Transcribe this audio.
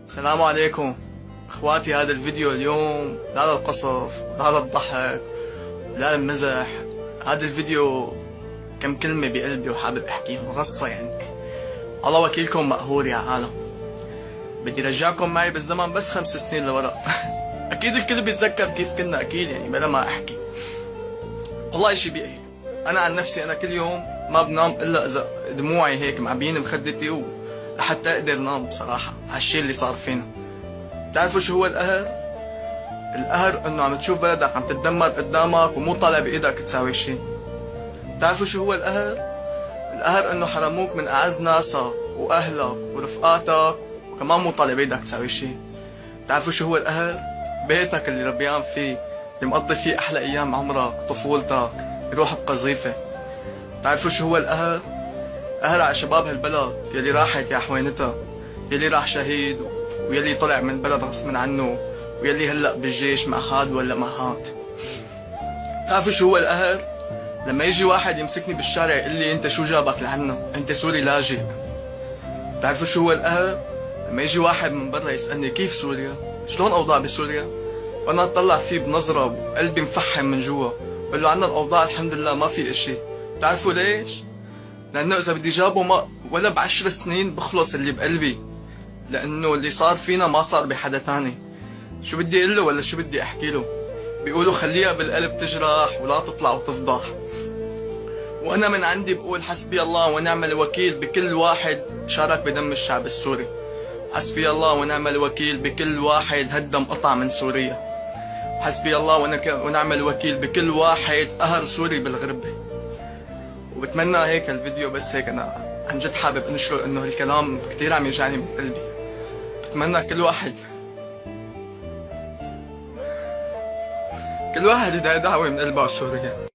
السلام عليكم اخواتي. هذا الفيديو اليوم لا للقصف لا للضحك لا للمزح. هذا الفيديو كم كلمة بقلبي وحابب احكيهم غصة يعني. الله وكيلكم مقهور يا عالم. بدي رجعكم معي بالزمن بس 5 سنين لورا. اكيد الكل بيتذكر كيف كنا، اكيد يعني بلا ما احكي. والله اشي بيقهر. انا عن نفسي انا كل يوم ما بنام الا اذا دموعي هيك معبيين بخدتي لحتى اقدر نام بصراحة هالشي اللي صار فينا. بتعرفوا شو هو القهر؟ القهر انه عم تشوف بلدك عم تتدمر قدامك ومو طالع بايدك تساوي شي. بتعرفوا شو هو القهر؟ القهر انه حرموك من اعز ناسك واهلك ورفقاتك وكمان مو طالع بايدك تساوي شي. بتعرفوا شو هو القهر؟ بيتك اللي ربيان فيه، اللي مقضي فيه احلى ايام عمرك طفولتك، يروح بقذيفة. بتعرفوا شو هو القهر؟ قهر على شباب هالبلد يلي راحت يا حوينتها، يلي راح شهيد ويلي طلع من البلد غصب عنه ويلي هلأ بالجيش مع هاد ولا مع هاد. بتعرفوا شو هو القهر؟ لما يجي واحد يمسكني بالشارع يقول لي انت شو جابك لعنا؟ انت سوري لاجئ. بتعرفوا شو هو القهر؟ لما يجي واحد من برا يسألني كيف سوريا؟ شلون اوضاع بسوريا؟ وانا اطلع فيه بنظرة وقلبي مفحم من جوا بقول له عنا الاوضاع الحمد لله ما في اشي. بتعرفوا ليش؟ لانه اذا بدي جابه ما ولا ب10 سنين بخلص اللي بقلبي، لانه اللي صار فينا ما صار بحدا تاني. شو بدي اقول له ولا شو بدي احكي له؟ بيقولوا خليها بالقلب تجرح ولا تطلع وتفضح. وانا من عندي بقول حسبي الله ونعم الوكيل بكل واحد شارك بدم الشعب السوري. حسبي الله ونعم الوكيل بكل واحد هدم قطع من سوريا. حسبي الله ونعم الوكيل بكل واحد قهر سوري بالغربة. وبتمنى هيك الفيديو بس هيك انا عن جد حابب انشر انه الكلام كتير عم يوجعني من قلبي. بتمنى كل واحد يدعي دعوة من قلبه على سوريا.